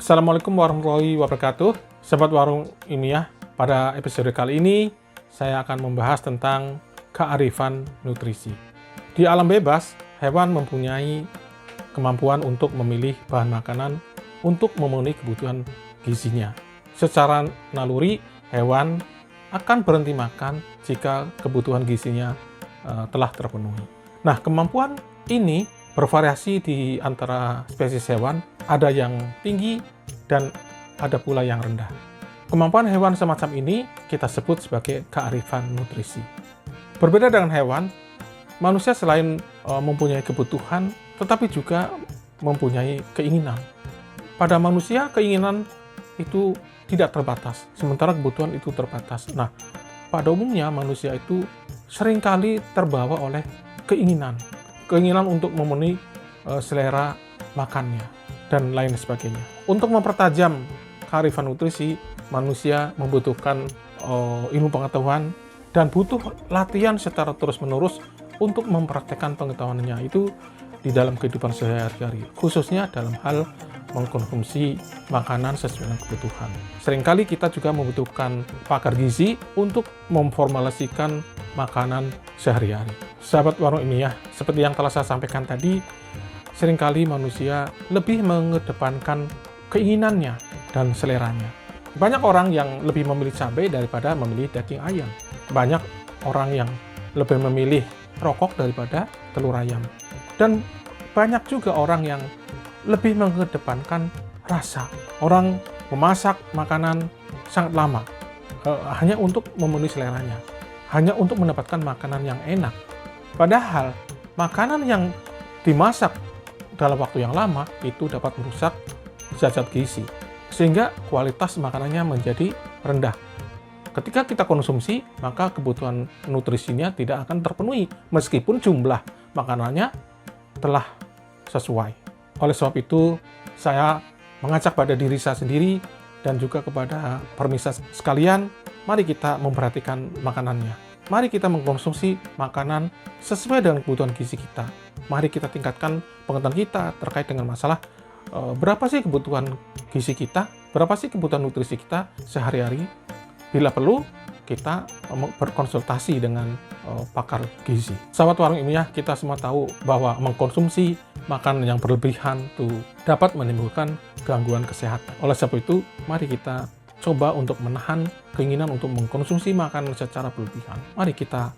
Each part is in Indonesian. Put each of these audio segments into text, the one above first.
Assalamualaikum warahmatullahi wabarakatuh. Sobat Warung Ilmiah, pada episode kali ini saya akan membahas tentang kearifan nutrisi. Di alam bebas, hewan mempunyai kemampuan untuk memilih bahan makanan untuk memenuhi kebutuhan gizinya. Secara naluri, hewan akan berhenti makan jika kebutuhan gizinya telah terpenuhi. Nah, kemampuan ini bervariasi di antara spesies hewan, ada yang tinggi dan ada pula yang rendah. Kemampuan hewan semacam ini kita sebut sebagai kearifan nutrisi. Berbeda dengan hewan, manusia selain mempunyai kebutuhan, tetapi juga mempunyai keinginan. Pada manusia, keinginan itu tidak terbatas, sementara kebutuhan itu terbatas. Nah, pada umumnya manusia itu seringkali terbawa oleh keinginan untuk memenuhi selera makannya dan lain sebagainya. Untuk mempertajam kearifan nutrisi, manusia membutuhkan ilmu pengetahuan dan butuh latihan secara terus-menerus untuk mempraktekkan pengetahuannya itu di dalam kehidupan sehari-hari, khususnya dalam hal mengkonsumsi makanan sesuai dengan kebutuhan. Seringkali kita juga membutuhkan pakar gizi untuk memformulasikan makanan sehari-hari. Sahabat Warung Ilmiah, seperti yang telah saya sampaikan tadi, seringkali manusia lebih mengedepankan keinginannya dan seleranya. Banyak orang yang lebih memilih cabai daripada memilih daging ayam. Banyak orang yang lebih memilih rokok daripada telur ayam. Dan banyak juga orang yang lebih mengedepankan rasa. Orang memasak makanan sangat lama hanya untuk memenuhi seleranya, hanya untuk mendapatkan makanan yang enak. Padahal makanan yang dimasak dalam waktu yang lama itu dapat merusak zat-zat gizi, sehingga kualitas makanannya menjadi rendah. Ketika kita konsumsi, maka kebutuhan nutrisinya tidak akan terpenuhi meskipun jumlah makanannya telah sesuai. Oleh sebab itu, saya mengajak pada diri saya sendiri dan juga kepada permisa sekalian, mari kita memperhatikan makanannya. Mari kita mengkonsumsi makanan sesuai dengan kebutuhan gizi kita. Mari kita tingkatkan pengetahuan kita terkait dengan masalah berapa sih kebutuhan gizi kita, berapa sih kebutuhan nutrisi kita sehari-hari. Bila perlu, kita berkonsultasi dengan pakar gizi. Sahabat Warung Ilmiah, kita semua tahu bahwa mengkonsumsi makanan yang berlebihan itu dapat menimbulkan gangguan kesehatan. Oleh sebab itu, mari kita coba untuk menahan keinginan untuk mengkonsumsi makanan secara berlebihan. Mari kita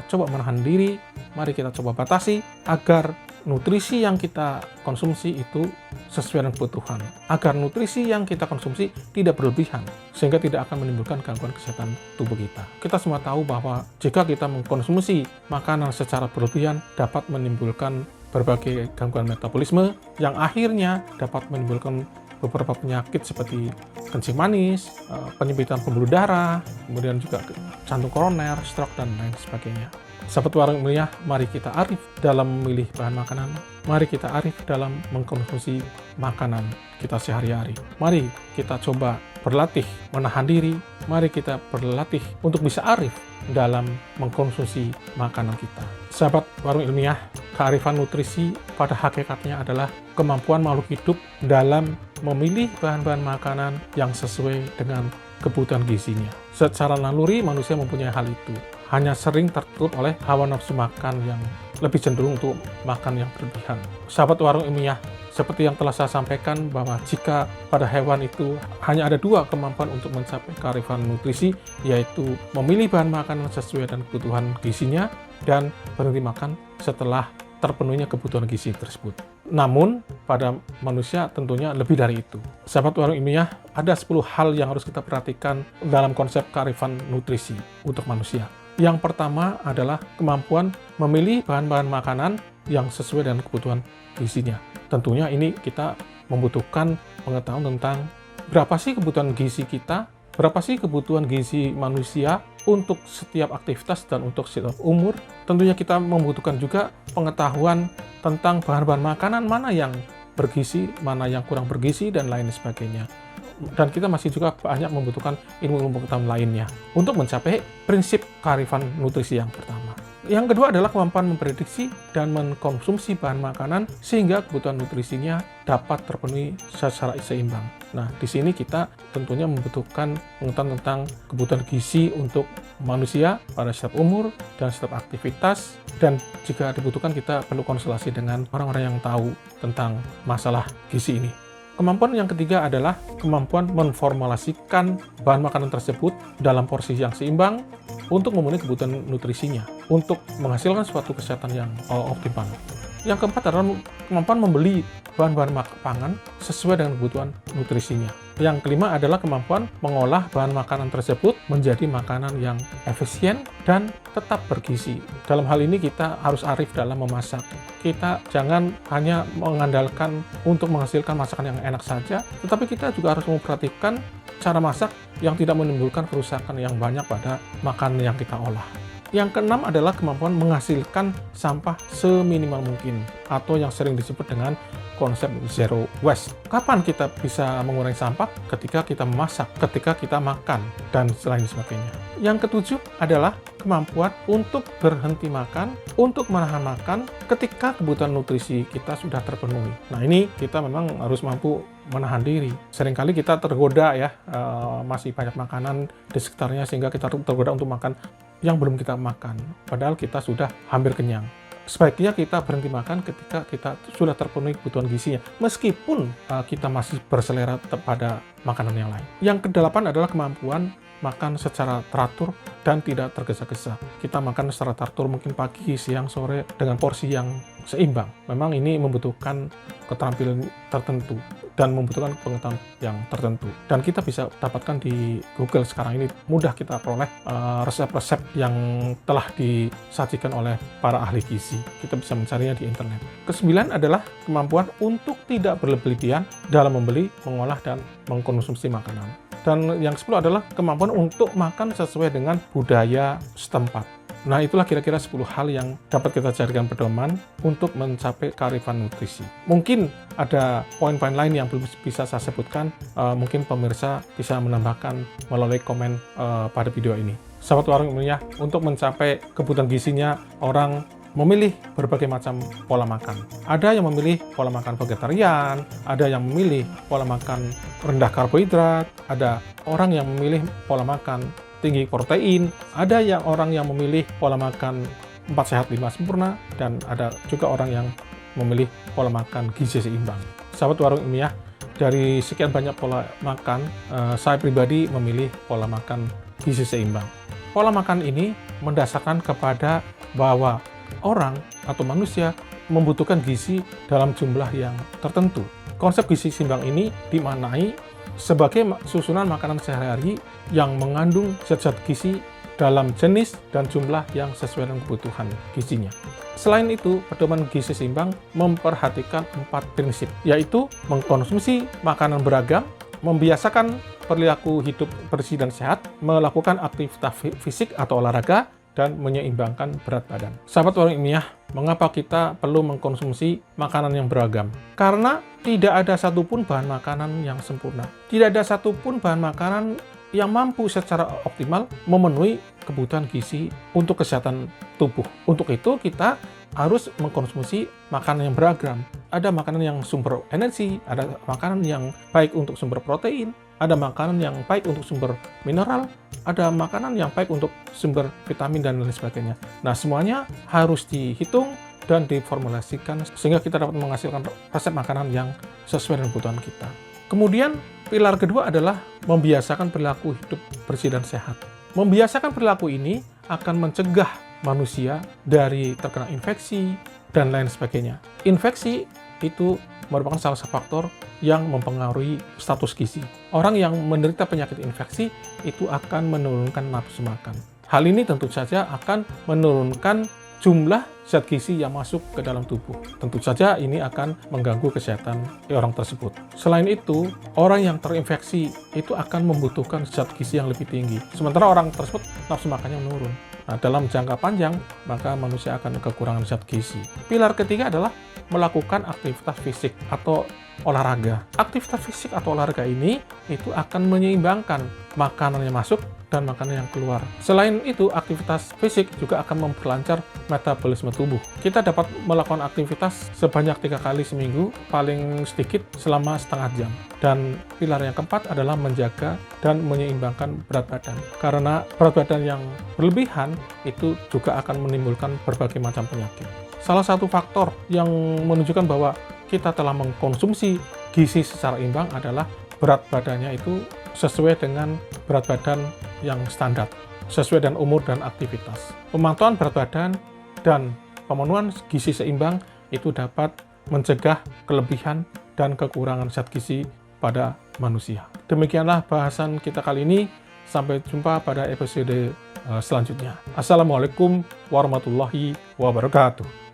coba menahan diri, mari kita coba batasi agar nutrisi yang kita konsumsi itu sesuai dengan kebutuhan. Agar nutrisi yang kita konsumsi tidak berlebihan, sehingga tidak akan menimbulkan gangguan kesehatan tubuh kita. Kita semua tahu bahwa jika kita mengkonsumsi makanan secara berlebihan dapat menimbulkan berbagai gangguan metabolisme yang akhirnya dapat menimbulkan beberapa penyakit seperti kencing manis, penyempitan pembuluh darah, kemudian juga jantung koroner, stroke, dan lain sebagainya. Sahabat Warung Ilmiah, mari kita arif dalam memilih bahan makanan. Mari kita arif dalam mengkonsumsi makanan kita sehari-hari. Mari kita coba berlatih menahan diri. Mari kita berlatih untuk bisa arif dalam mengkonsumsi makanan kita. Sahabat Warung Ilmiah, kearifan nutrisi pada hakikatnya adalah kemampuan makhluk hidup dalam memilih bahan-bahan makanan yang sesuai dengan kebutuhan gizinya. Secara naluri manusia mempunyai hal itu, hanya sering tertutup oleh hawa nafsu makan yang lebih cenderung untuk makan yang berlebihan. Sahabat Warung Ilmiah, seperti yang telah saya sampaikan bahwa jika pada hewan itu hanya ada dua kemampuan untuk mencapai kearifan nutrisi, yaitu memilih bahan makanan sesuai dengan kebutuhan gizinya dan berhenti makan setelah terpenuhinya kebutuhan gizi tersebut. Namun, pada manusia tentunya lebih dari itu. Sahabat Warung Ilmiah, ada 10 hal yang harus kita perhatikan dalam konsep kearifan nutrisi untuk manusia. Yang pertama adalah kemampuan memilih bahan-bahan makanan yang sesuai dengan kebutuhan gizinya. Tentunya ini kita membutuhkan pengetahuan tentang berapa sih kebutuhan gizi kita, berapa sih kebutuhan gizi manusia untuk setiap aktivitas dan untuk setiap umur. Tentunya kita membutuhkan juga pengetahuan tentang bahan-bahan makanan mana yang bergizi, mana yang kurang bergizi, dan lain sebagainya. Dan kita masih juga banyak membutuhkan ilmu-ilmu pengetahuan lainnya untuk mencapai prinsip kearifan nutrisi yang pertama. Yang kedua adalah kemampuan memprediksi dan mengkonsumsi bahan makanan sehingga kebutuhan nutrisinya dapat terpenuhi secara seimbang. Nah, di sini kita tentunya membutuhkan pengetahuan tentang kebutuhan gizi untuk manusia pada setiap umur dan setiap aktivitas, dan jika dibutuhkan kita perlu konsultasi dengan orang-orang yang tahu tentang masalah gizi ini. Kemampuan yang ketiga adalah kemampuan menformulasikan bahan makanan tersebut dalam porsi yang seimbang untuk memenuhi kebutuhan nutrisinya, untuk menghasilkan suatu kesehatan yang optimal. Yang keempat adalah kemampuan membeli bahan-bahan pangan sesuai dengan kebutuhan nutrisinya. Yang kelima adalah kemampuan mengolah bahan makanan tersebut menjadi makanan yang efisien dan tetap bergizi. Dalam hal ini kita harus arif dalam memasak. Kita jangan hanya mengandalkan untuk menghasilkan masakan yang enak saja, tetapi kita juga harus memperhatikan cara masak yang tidak menimbulkan kerusakan yang banyak pada makanan yang kita olah. Yang keenam adalah kemampuan menghasilkan sampah seminimal mungkin, atau yang sering disebut dengan konsep zero waste. Kapan kita bisa mengurangi sampah? Ketika kita memasak, ketika kita makan, dan lain sebagainya. Yang ketujuh adalah kemampuan untuk berhenti makan, untuk menahan makan ketika kebutuhan nutrisi kita sudah terpenuhi. Nah, ini kita memang harus mampu menahan diri. Seringkali kita tergoda ya, masih banyak makanan di sekitarnya sehingga kita tergoda untuk makan yang belum kita makan, padahal kita sudah hampir kenyang. Sebaiknya kita berhenti makan ketika kita sudah terpenuhi kebutuhan gizinya, meskipun kita masih berselera pada makanan yang lain. Yang kedelapan adalah kemampuan makan secara teratur dan tidak tergesa-gesa. Kita makan secara teratur mungkin pagi, siang, sore dengan porsi yang seimbang. Memang ini membutuhkan keterampilan tertentu dan membutuhkan pengetahuan yang tertentu. Dan kita bisa dapatkan di Google sekarang ini, mudah kita peroleh resep-resep yang telah disajikan oleh para ahli gizi. Kita bisa mencarinya di internet. Kesembilan adalah kemampuan untuk tidak berlebihan dalam membeli, mengolah, dan mengkonsumsi makanan. Dan yang ke-10 adalah kemampuan untuk makan sesuai dengan budaya setempat. Nah, itulah kira-kira 10 hal yang dapat kita jadikan pedoman untuk mencapai kearifan nutrisi. Mungkin ada poin-poin lain yang belum bisa saya sebutkan, mungkin pemirsa bisa menambahkan melalui komen pada video ini. Sahabat Warung Ilmiah, untuk mencapai kebutuhan gizinya, orang memilih berbagai macam pola makan. Ada yang memilih pola makan vegetarian, ada yang memilih pola makan rendah karbohidrat, ada orang yang memilih pola makan tinggi protein, ada yang orang yang memilih pola makan 4 sehat 5 sempurna, dan ada juga orang yang memilih pola makan gizi seimbang. Sahabat Warung Ilmiah, dari sekian banyak pola makan, saya pribadi memilih pola makan gizi seimbang. Pola makan ini mendasarkan kepada bahwa orang atau manusia membutuhkan gizi dalam jumlah yang tertentu. Konsep gizi seimbang ini dimaknai sebagai susunan makanan sehari-hari yang mengandung zat-zat gizi dalam jenis dan jumlah yang sesuai dengan kebutuhan gizinya. Selain itu, pedoman gizi seimbang memperhatikan 4 prinsip, yaitu mengkonsumsi makanan beragam, membiasakan perilaku hidup bersih dan sehat, melakukan aktivitas fisik atau olahraga, dan menyeimbangkan berat badan. Sahabat Warung Ilmiah, mengapa kita perlu mengkonsumsi makanan yang beragam? Karena tidak ada satupun bahan makanan yang sempurna. Tidak ada satupun bahan makanan yang mampu secara optimal memenuhi kebutuhan gizi untuk kesehatan tubuh. Untuk itu kita harus mengkonsumsi makanan yang beragam. Ada makanan yang sumber energi, ada makanan yang baik untuk sumber protein, ada makanan yang baik untuk sumber mineral, ada makanan yang baik untuk sumber vitamin dan lain sebagainya. Nah, semuanya harus dihitung dan diformulasikan sehingga kita dapat menghasilkan resep makanan yang sesuai dengan kebutuhan kita. Kemudian, pilar kedua adalah membiasakan perilaku hidup bersih dan sehat. Membiasakan perilaku ini akan mencegah manusia dari terkena infeksi dan lain sebagainya. Infeksi itu merupakan salah satu faktor yang mempengaruhi status gizi. Orang yang menderita penyakit infeksi itu akan menurunkan nafsu makan. Hal ini tentu saja akan menurunkan jumlah zat gizi yang masuk ke dalam tubuh. Tentu saja ini akan mengganggu kesehatan orang tersebut. Selain itu, orang yang terinfeksi itu akan membutuhkan zat gizi yang lebih tinggi. Sementara orang tersebut nafsu makannya menurun. Nah, dalam jangka panjang, maka manusia akan kekurangan zat gizi. Pilar ketiga adalah melakukan aktivitas fisik atau olahraga. Aktivitas fisik atau olahraga ini itu akan menyeimbangkan makanan yang masuk dan makanan yang keluar. Selain itu, aktivitas fisik juga akan memperlancar metabolisme tubuh. Kita dapat melakukan aktivitas sebanyak 3 kali seminggu, paling sedikit selama setengah jam. Dan pilar yang keempat adalah menjaga dan menyeimbangkan berat badan. Karena berat badan yang berlebihan itu juga akan menimbulkan berbagai macam penyakit. Salah satu faktor yang menunjukkan bahwa kita telah mengkonsumsi gizi secara imbang adalah berat badannya itu sesuai dengan berat badan yang standar, sesuai dengan umur dan aktivitas. Pemantauan berat badan dan pemenuhan gizi seimbang itu dapat mencegah kelebihan dan kekurangan zat gizi pada manusia. Demikianlah bahasan kita kali ini. Sampai jumpa pada episode selanjutnya. Assalamualaikum warahmatullahi wabarakatuh.